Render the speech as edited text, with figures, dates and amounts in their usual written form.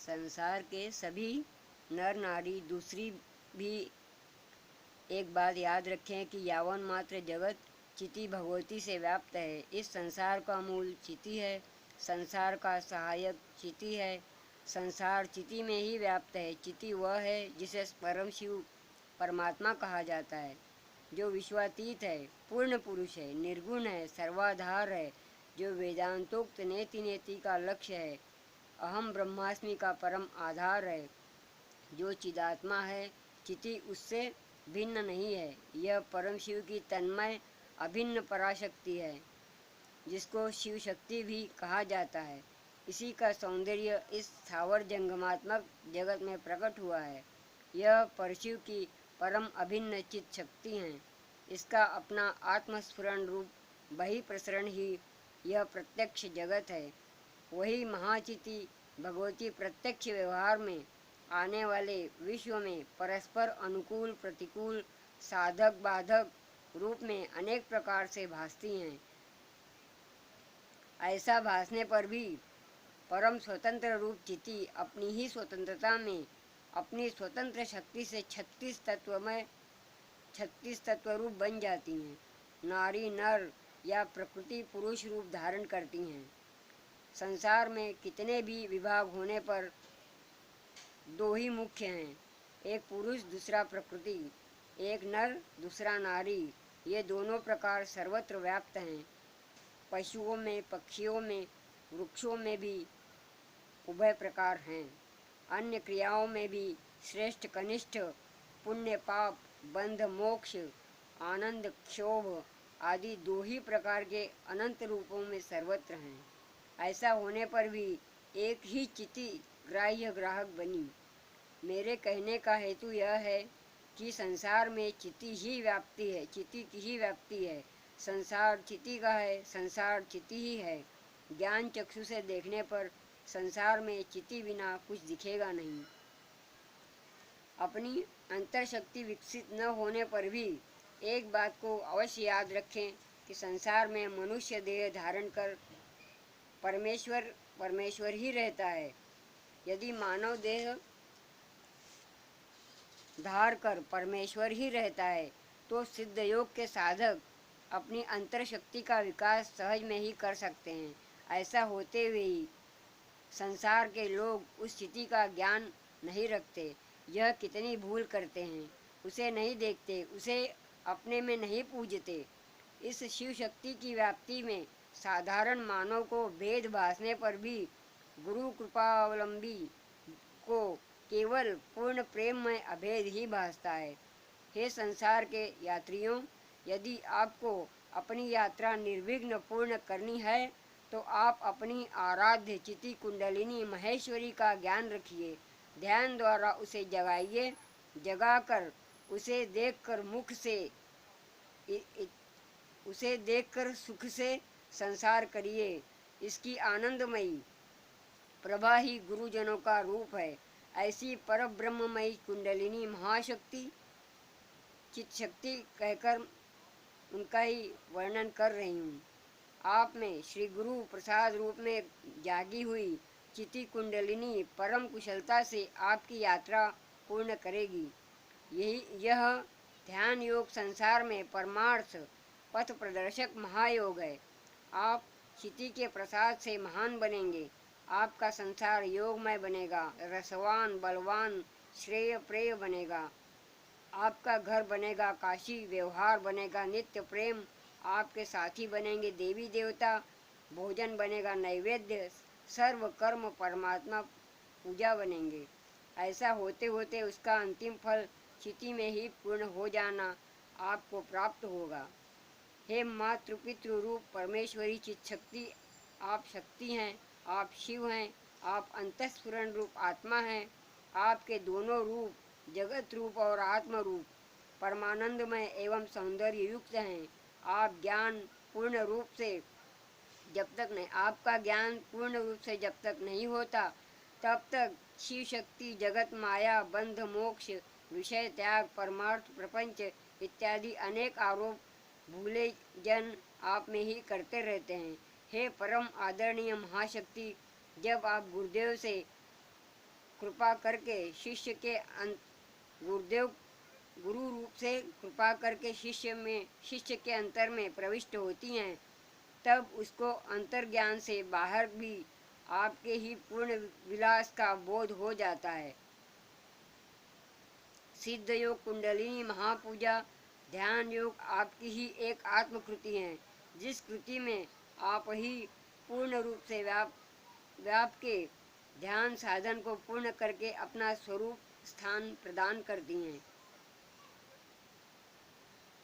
संसार के सभी नर नारी दूसरी भी एक बात याद रखें कि यावन मात्र जगत चिति भगवती से व्याप्त है। इस संसार का मूल चिति है, संसार का सहायक चिति है। संसार चिति में ही व्याप्त है। चिति वह है जिसे परम शिव परमात्मा कहा जाता है, जो विश्वातीत है, पूर्ण पुरुष है, निर्गुण है, सर्वाधार है, जो वेदांतोक्त नेति नेति का लक्ष्य है, अहम ब्रह्मास्मि का परम आधार है, जो चिदात्मा है। चिति उससे भिन्न नहीं है। यह परम शिव की तन्मय अभिन्न पराशक्ति है, जिसको शिव शक्ति भी कहा जाता है। इसी का सौंदर्य इस स्थावर जंगमात्मक जगत में प्रकट हुआ है। यह परशिव की परम अभिन्न चित शक्ति है। इसका अपना आत्मस्फुरण रूप बही प्रसरण ही यह प्रत्यक्ष जगत है। वही महाचिति भगवती प्रत्यक्ष व्यवहार में आने वाले विश्व में परस्पर अनुकूल प्रतिकूल साधक बाधक रूप में अनेक प्रकार से भासती हैं। ऐसा भासने पर भी परम स्वतंत्र रूप चिति अपनी ही स्वतंत्रता में अपनी स्वतंत्र शक्ति से 36 तत्व रूप बन जाती हैं। नारी नर या प्रकृति पुरुष रूप धारण करती हैं। संसार में कितने भी विभाग होने पर दो ही मुख्य हैं, एक पुरुष दूसरा प्रकृति, एक नर दूसरा नारी। ये दोनों प्रकार सर्वत्र व्याप्त हैं। पशुओं में, पक्षियों में, वृक्षों में भी उभय प्रकार हैं। अन्य क्रियाओं में भी श्रेष्ठ कनिष्ठ, पुण्य पाप, बंध मोक्ष, आनंद क्षोभ आदि दो ही प्रकार के अनंत रूपों में सर्वत्र हैं। ऐसा होने पर भी एक ही चिति ग्राह्य ग्राहक बनी। मेरे कहने का हेतु यह है कि संसार में चिति ही व्याप्ति है, चिति की ही व्याप्ति है। संसार चिति का है, संसार चिति ही है। ज्ञान चक्षु से देखने पर संसार में चिति बिना कुछ दिखेगा नहीं। अपनी अंतर्शक्ति विकसित न होने पर भी एक बात को अवश्य याद रखें कि संसार में मनुष्य देह धारण कर परमेश्वर ही रहता है। यदि मानव देह धार कर परमेश्वर ही रहता है तो सिद्ध योग के साधक अपनी अंतर शक्ति का विकास सहज में ही कर सकते हैं। ऐसा होते हुए ही संसार के लोग उस स्थिति का ज्ञान नहीं रखते। यह कितनी भूल करते हैं। उसे नहीं देखते, उसे अपने में नहीं पूजते। इस शिव शक्ति की व्याप्ति में साधारण मानव को भेद भासने पर भी गुरु कृपावलंबी को केवल पूर्ण प्रेम में अभेद ही भासता है। हे संसार के यात्रियों, यदि आपको अपनी यात्रा निर्विघ्न पूर्ण करनी है तो आप अपनी आराध्य चिति कुंडलिनी महेश्वरी का ज्ञान रखिए। ध्यान द्वारा उसे जगाइए। जगाकर उसे देखकर सुख से संसार करिए। इसकी आनंदमयी प्रभा ही गुरुजनों का रूप है। ऐसी परब्रह्ममयी कुंडलिनी महाशक्ति चित शक्ति कहकर उनका ही वर्णन कर रही हूँ। आप में श्री गुरु प्रसाद रूप में जागी हुई चिति कुंडलिनी परम कुशलता से आपकी यात्रा पूर्ण करेगी। यह ध्यान योग संसार में परमार्थ पथ प्रदर्शक महायोग है। आप चिति के प्रसाद से महान बनेंगे। आपका संसार योगमय बनेगा, रसवान बलवान श्रेय प्रेय बनेगा। आपका घर बनेगा काशी, व्यवहार बनेगा नित्य प्रेम, आपके साथी बनेंगे देवी देवता, भोजन बनेगा नैवेद्य, सर्व कर्म परमात्मा पूजा बनेंगे। ऐसा होते होते उसका अंतिम फल चिति में ही पूर्ण हो जाना आपको प्राप्त होगा। हे मातृ पितृ रूप परमेश्वरी चित शक्ति, आप शक्ति हैं, आप शिव हैं, आप अंतस्फुरण रूप आत्मा हैं। आपके दोनों रूप जगत रूप और आत्म रूप परमानंदमय एवं सौंदर्य युक्त हैं। आप ज्ञान पूर्ण रूप से आपका ज्ञान पूर्ण रूप से जब तक नहीं होता तब तक शिव शक्ति जगत माया बंध मोक्ष विषय त्याग परमार्थ प्रपंच इत्यादि अनेक आरोप भूले जन आप में ही करते रहते हैं। हे परम आदरणीय महाशक्ति, जब आप गुरुदेव से कृपा करके गुरु रूप से कृपा करके शिष्य के अंतर में प्रविष्ट होती हैं, तब उसको अंतर्ज्ञान से बाहर भी आपके ही पूर्ण विलास का बोध हो जाता है। सिद्ध योग, कुंडलिनी महापूजा, ध्यान योग आपकी ही एक आत्मकृति है, जिस कृति में आप ही पूर्ण रूप से व्याप के ध्यान साधन को पूर्ण करके अपना स्वरूप स्थान प्रदान करती हैं।